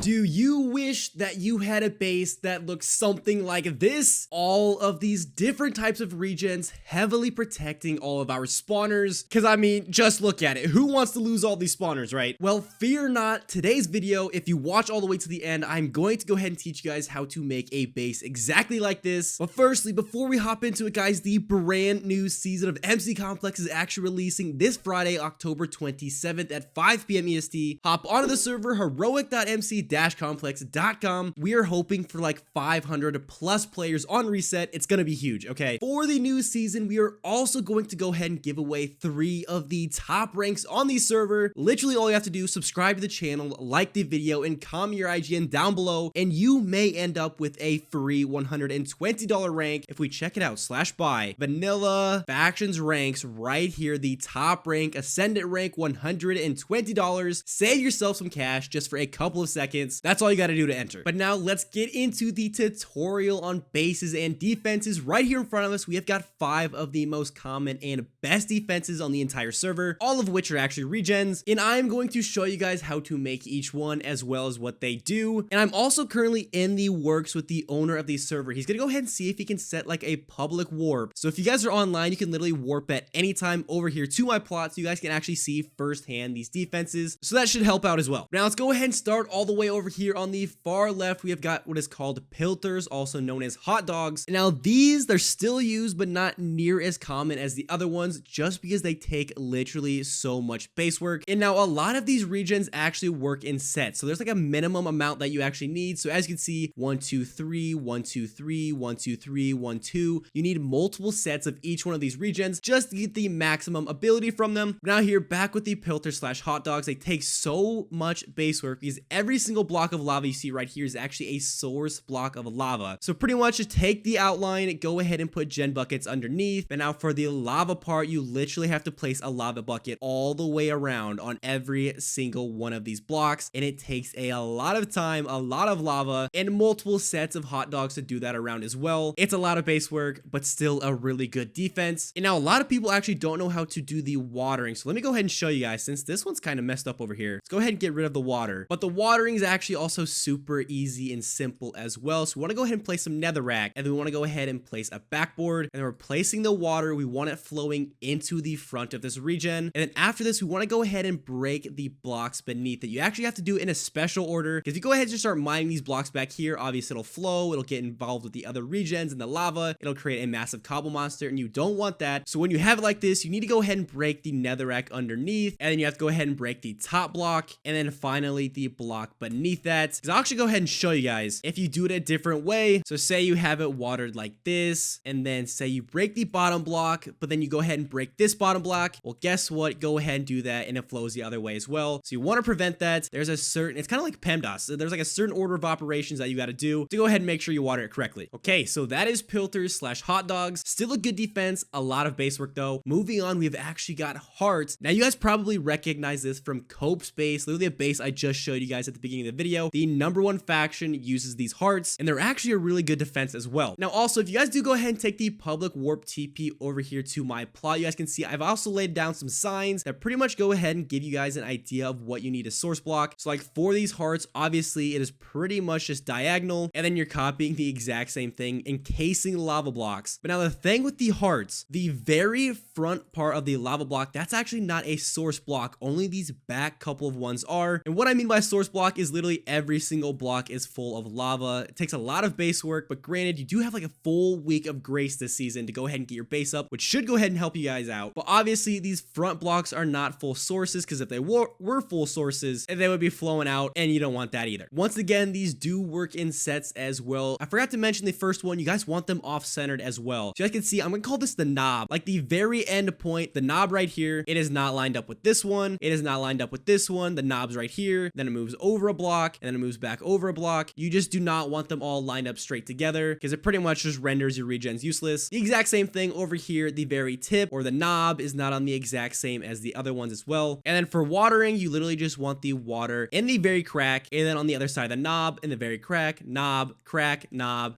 Do you wish that you had a base that looks something like this? All of these different types of regens heavily protecting all of our spawners. Because I mean, just look at it. Who wants to lose all these spawners, right? Well, fear not. Today's video, if you watch all the way to the end, I'm going to go ahead and teach you guys how to make a base exactly like this. But firstly, before we hop into it, guys, the brand new season of MCComplex is actually releasing this Friday, October 27th at 5 p.m. EST. Hop onto the server, heroic.mc-complex.com. We are hoping for like 500 plus players on reset. It's gonna be huge, okay? For the new season, we are also going to go ahead and give away 3 of the top ranks on the server. Literally all you have to do, subscribe to the channel, like the video, and comment your IGN down below, and you may end up with a free $120 rank if we check it out, /buy. Vanilla factions ranks right here, the top rank, ascendant rank, $120. Save yourself some cash just for a couple of seconds. That's all you gotta do to enter. But now let's get into the tutorial on bases and defenses. Right here in front of us, we have got 5 of the most common and best defenses on the entire server, all of which are actually regens, and I'm going to show you guys how to make each one as well as what they do. And I'm also currently in the works with the owner of the server. He's gonna go ahead and see if he can set like a public warp. So if you guys are online, you can literally warp at any time over here to my plot so you guys can actually see firsthand these defenses. So that should help out as well. Now let's go ahead and start all the way over here on the far left. We have got what is called pilters, also known as hot dogs. Now these, they're still used, but not near as common as the other ones, just because they take literally so much base work. And now a lot of these regens actually work in sets. So there's like a minimum amount that you actually need. So as you can see, 1, 2, 3, 1, 2, 3, 1, 2, 3, 1, 2. You need multiple sets of each one of these regens just to get the maximum ability from them. Now here, back with the pilter / hot dogs, they take so much base work because every single block of lava you see right here is actually a source block of lava. So pretty much just take the outline, go ahead and put gen buckets underneath. And now for the lava part, you literally have to place a lava bucket all the way around on every single one of these blocks. And it takes a lot of time, a lot of lava, and multiple sets of hot dogs to do that around as well. It's a lot of base work, but still a really good defense. And now a lot of people actually don't know how to do the watering. So let me go ahead and show you guys, since this one's kind of messed up over here. Let's go ahead and get rid of the water. But the watering is actually also super easy and simple as well. So we want to go ahead and place some netherrack, and then we want to go ahead and place a backboard, and then we're placing the water. We want it flowing into the front of this regen. And then after this, we want to go ahead and break the blocks beneath it. You actually have to do it in a special order, because if you go ahead and just start mining these blocks back here, obviously it'll flow, it'll get involved with the other regens and the lava, it'll create a massive cobble monster, and you don't want that. So when you have it like this, you need to go ahead and break the netherrack underneath, and then you have to go ahead and break the top block, and then finally the block beneath that. Because I'll actually go ahead and show you guys if you do it a different way. So say you have it watered like this, and then say you break the bottom block, but then you go ahead and break this bottom block. Well, guess what? Go ahead and do that, and it flows the other way as well. So you want to prevent that. There's a certain, it's kind of like PEMDAS. So there's like a certain order of operations that you got to do to go ahead and make sure you water it correctly. Okay, so that is pilters / hot dogs. Still a good defense, a lot of base work though. Moving on, we've actually got hearts. Now you guys probably recognize this from Cope's base, literally a base I just showed you guys at the beginning of the video. The #1 faction uses these hearts, and they're actually a really good defense as well. Now also, if you guys do go ahead and take the public warp TP over here to my plot, you guys can see I've also laid down some signs that pretty much go ahead and give you guys an idea of what you need to source block. So like for these hearts, obviously it is pretty much just diagonal, and then you're copying the exact same thing, encasing lava blocks. But now the thing with the hearts, the very front part of the lava block, that's actually not a source block. Only these back couple of ones are. And what I mean by source block is literally every single block is full of lava. It takes a lot of base work, but granted, you do have like a full week of grace this season to go ahead and get your base up, which should go ahead and help you guys out. But obviously these front blocks are not full sources, because if they were full sources, they would be flowing out, and you don't want that either. Once again, these do work in sets as well. I forgot to mention the first one, you guys want them off-centered as well. So you guys can see, I'm gonna call this the knob. Like the very end point, the knob right here, it is not lined up with this one. It is not lined up with this one. The knob's right here. Then it moves over a block, and then it moves back over a block. You just do not want them all lined up straight together, because it pretty much just renders your regens useless. The exact same thing over here, the very tip or the knob is not on the exact same as the other ones as well. And then for watering, you literally just want the water in the very crack, and then on the other side, the knob in the very crack, knob,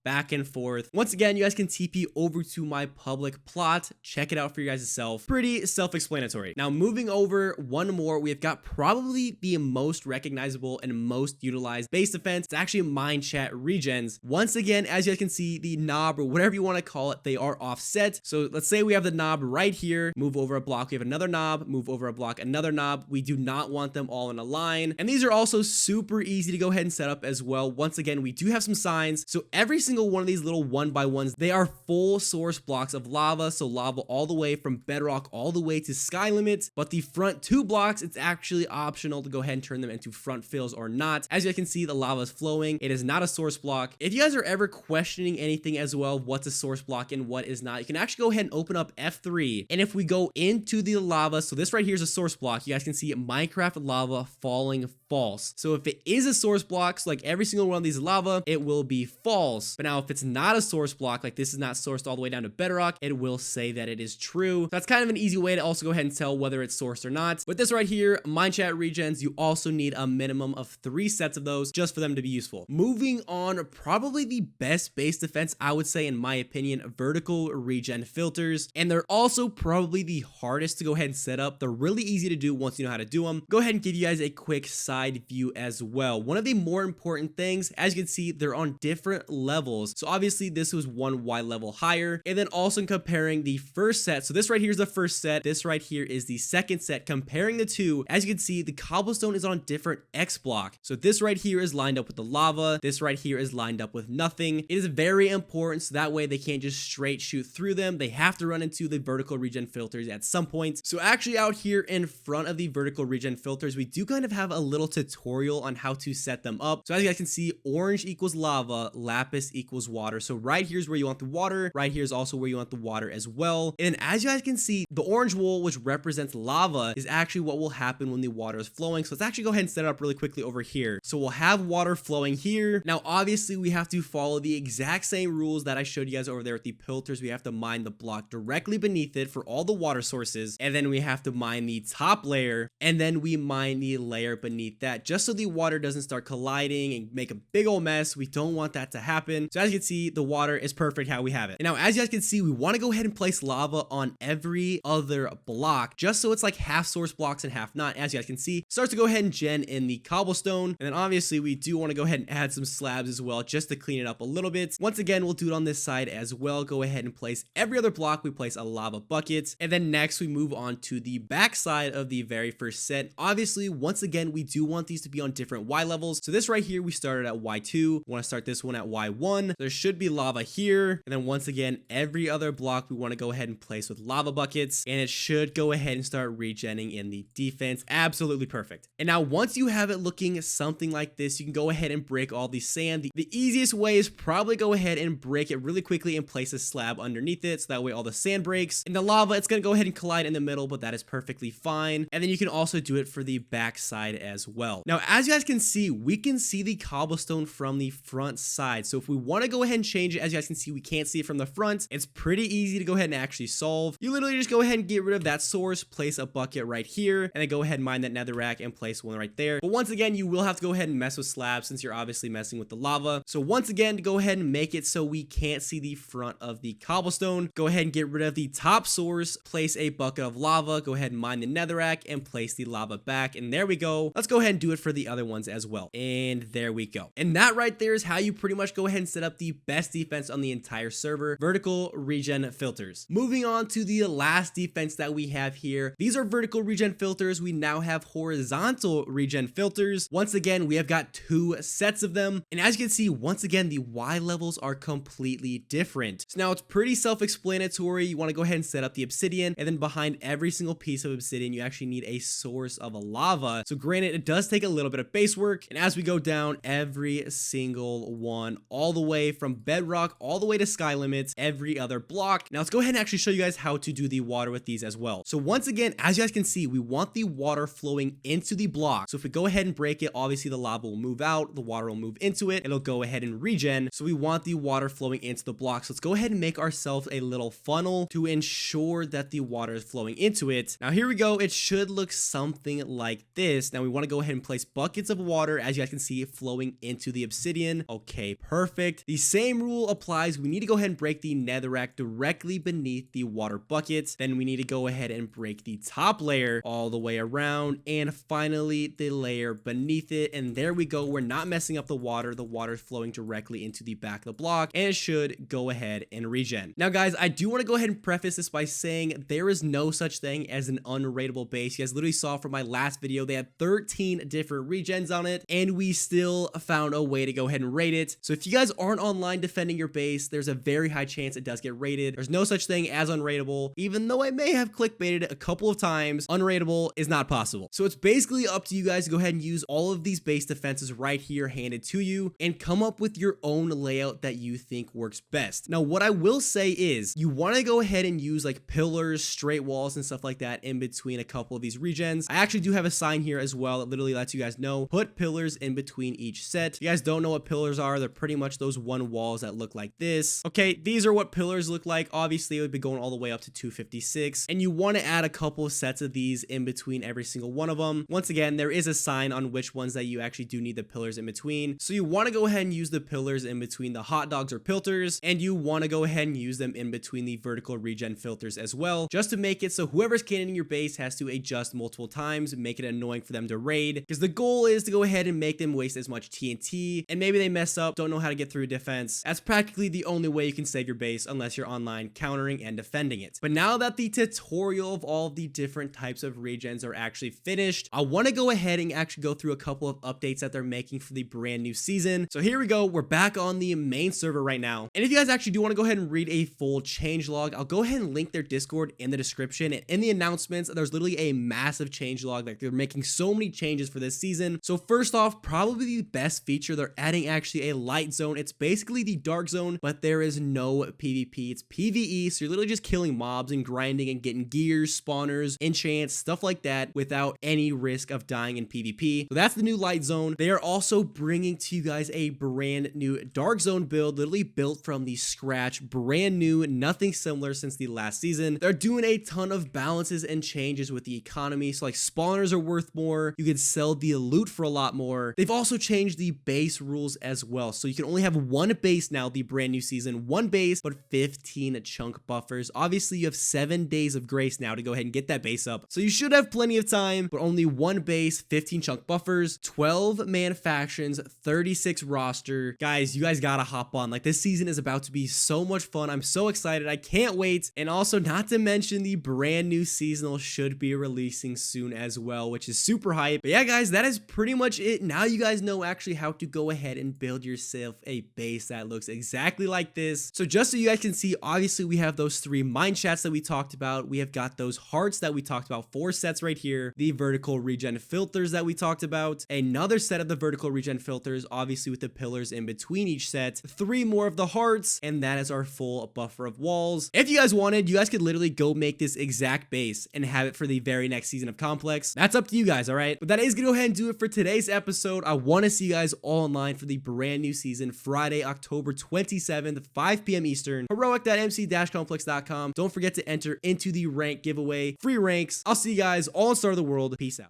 back and forth. Once again, you guys can TP over to my public plot. Check it out for you guys yourself. Pretty self-explanatory. Now moving over one more, we have got probably the most recognizable and most utilized base defense. It's actually Mindchat regens. Once again, as you guys can see, the knob or whatever you want to call it, they are offset. So let's say we have the knob right here, move over a block, we have another knob, move over a block, another knob. We do not want them all in a line. And these are also super easy to go ahead and set up as well. Once again, we do have some signs. So every single one of these little 1x1s, they are full source blocks of lava. So lava all the way from bedrock all the way to sky limit. But the front 2 blocks, it's actually optional to go ahead and turn them into front fills or not. As you can see, the lava is flowing. It is not a source block. If you guys are ever questioning anything as well, what's a source block and what is not, you can actually go ahead and open up F3. And if we go into the lava, so this right here is a source block. You guys can see Minecraft lava falling false. So if it is a source block, so like every single one of these lava, it will be false. But now if it's not a source block, like this is not sourced all the way down to bedrock, it will say that it is true. That's kind of an easy way to also go ahead and tell whether it's sourced or not. With this right here, Mindchat regens, you also need a minimum of 3 sets of those just for them to be useful. Moving on, probably the best base defense, I would say, in my opinion, vertical regen filters. And they're also probably the hardest to go ahead and set up. They're really easy to do once you know how to do them. Go ahead and give you guys a quick side view as well. One of the more important things, as you can see, they're on different levels. So obviously this was 1 Y level higher. And then also comparing the first set. So this right here is the first set. This right here is the second set. Comparing the two, as you can see, the cobblestone is on different X block. So this right here is lined up with the lava. This right here is lined up with nothing. It is very important so that way they can't just straight shoot through them. They have to run into the vertical regen filters at some point. So actually out here in front of the vertical regen filters, we do kind of have a little tutorial on how to set them up. So as you guys can see, orange equals lava, lapis equals water. So right here's where you want the water. Right here is also where you want the water as well. And then as you guys can see, the orange wool, which represents lava, is actually what will happen when the water is flowing. So let's actually go ahead and set it up really quickly over here. So we'll have water flowing here. Now, obviously we have to follow the exact same rules that I showed you guys over there with the pilters. We have to mine the block directly beneath it for all the water sources. And then we have to mine the top layer. And then we mine the layer beneath that, just so the water doesn't start colliding and make a big old mess. We don't want that to happen. So as you can see, the water is perfect how we have it. And now, as you guys can see, we want to go ahead and place lava on every other block, just so it's like half source blocks and half not. As you guys can see, starts to go ahead and gen in the cobblestone. And then obviously we do want to go ahead and add some slabs as well, just to clean it up a little bit. Once again, we'll do it on this side as well. Go ahead and place every other block. We place a lava bucket. And then next we move on to the back side of the very first set. Obviously, once again, we do want these to be on different Y levels. So this right here, we started at Y2. We want to start this one at Y1. There should be lava here. And then once again, every other block we want to go ahead and place with lava buckets. And it should go ahead and start regenning in the defense. Absolutely perfect. And now once you have it looking something like this, you can go ahead and break all the sand. The easiest way is probably go ahead and break it really quickly and place a slab underneath it. So that way all the sand breaks. And the lava, it's going to go ahead and collide in the middle, but that is perfectly fine. And then you can also do it for the back side as well. Now, as you guys can see, we can see the cobblestone from the front side. So if we want to go ahead and change it, as you guys can see, we can't see it from the front. It's pretty easy to go ahead and actually solve. You literally just go ahead and get rid of that source, place a bucket right here, and then go ahead and mine that netherrack and place one right there. But once again, you will have to go ahead and mess with slabs since you're obviously messing with the lava. So once again, to go ahead and make it so we can't see the front of the cobblestone, go ahead and get rid of the top source, place a bucket of lava, go ahead and mine the netherrack and place the lava back. And there we go. Let's go ahead and do it for the other ones as well. And there we go. And that right there is how you pretty much go ahead and set up the best defense on the entire server, vertical regen filters. Moving on to the last defense that we have here. These are vertical regen filters. We now have horizontal regen filters. Once again, we have got 2 sets of them. And as you can see, once again, the Y levels are completely different. So now it's pretty self-explanatory. You want to go ahead and set up the obsidian, and then behind every single piece of obsidian, you actually need a source of a lava. So granted, it does take a little bit of base work. And as we go down every single one, all the way from bedrock, all the way to sky limits, every other block. Now let's go ahead and actually show you guys how to do the water with these as well. So once again, as you guys can see, we want the water flowing into the block. So if we go ahead and break it, obviously the lava will move out, the water will move into it, it'll go ahead and regen. So we want the water flowing into the block. So let's go ahead and make ourselves a little funnel to ensure that the water is flowing into it. Now here we go. It should look something like this. Now we want to go ahead and place buckets of water, as you guys can see, flowing into the obsidian. Okay, perfect. The same rule applies. We need to go ahead and break the netherrack directly beneath the water buckets. Then we need to go ahead and break the top layer all the way around, and finally the layer beneath it. And there we go. We're not messing up the water. The water is flowing directly into the back of the block, and it should go ahead and regen. Now, guys, I do want to go ahead and preface this by saying there is no such thing as an unrateable base. You guys literally saw from my last video, they had 13 different regens on it, and we still found a way to go ahead and rate it. So if you guys aren't online defending your base, there's a very high chance it does get rated. There's no such thing as unrateable. Even though I may have clickbaited a couple of times, unrateable is not possible. So it's basically up to you guys to go ahead and use all of these base defenses right here handed to you and come up with your own layout that you think works best. Now, what I will say is you want to go ahead and use like pillars, straight walls, and stuff like that in between a couple of these regens. I actually do have a sign here as well that literally lets you guys know, put pillars in between each set. If you guys don't know what pillars are, they're pretty much those one walls that look like this. Okay, these are what pillars look like. Obviously, it would be going all the way up to 256, and you want to add a couple of sets of these in between every single one of them. Once again, there is a sign on which ones that you actually do need the pillars in between. So you want to go ahead and use the pillars in between the hot dogs or pilters, and you want to go ahead and use them in between the vertical regen filters as well, just to make it so whoever's cannoning your base has to adjust multiple times, make it annoying for them to raid, because the goal is to go ahead and make them waste as much TNT, and maybe they mess up, don't know how to get through a defense. That's practically the only way you can save your base unless you're online countering and defending it. But now that the tutorial of all of the different types of regens are actually finished, I want to go ahead and actually go through a couple of updates that they're making for the brand new season. So here we go. We're back on the main server right now. And if you guys actually do want to go ahead and read a full changelog, I'll go ahead and link their Discord in the description. And in the announcements, there's literally a massive changelog. Like, they're making so many changes for this season. So first off, probably the best feature, they're adding actually a light zone. It's basically the dark zone, but there is no PvP. It's PvE. So you're literally just killing mobs and grinding and getting gears, spawners, enchants, stuff like that without any risk of dying in PvP. So that's the new light zone. They are also bringing to you guys a brand new dark zone build, literally built from the scratch, brand new, nothing similar since the last season. They're doing a ton of balances and changes with the economy. So like spawners are worth more. You can sell the loot for a lot more. They've also changed the base rules as well. So you can only have one base now, the brand new season, one base, but 15 chunk buffers. Obviously you have 7 days of grace now to go ahead and get that base up. So you should have plenty of time, but only one base, 15 chunk buffers, 12 man factions, 36 roster. Guys, you guys gotta hop on. Like, this season is about to be so much fun. I'm so excited. I can't wait. And also, not to mention, the brand new seasonal should be releasing soon as well, which is super hype. But yeah, guys, that is pretty much it. Now you guys know actually how to go ahead and build yourself a base that looks exactly like this. So just so you guys can see, obviously we have those 3 Mindchats that we talked about. We have got those hearts that we talked about, 4 sets right here. The vertical regen filters that we talked about. Another set of the vertical regen filters, obviously with the pillars in between each set. 3 more of the hearts, and that is our full buffer of walls. If you guys wanted, you guys could literally go make this exact base and have it for the very next season of Complex. That's up to you guys, all right? But that is gonna go ahead and do it for today's episode. I want to see you guys all online for the brand new season, Friday, October 27th, 5 p.m. Eastern. Hxroic.mc-complex.com. Don't forget to enter into the rank giveaway. Free ranks. I'll see you guys all on Start of the World. Peace out.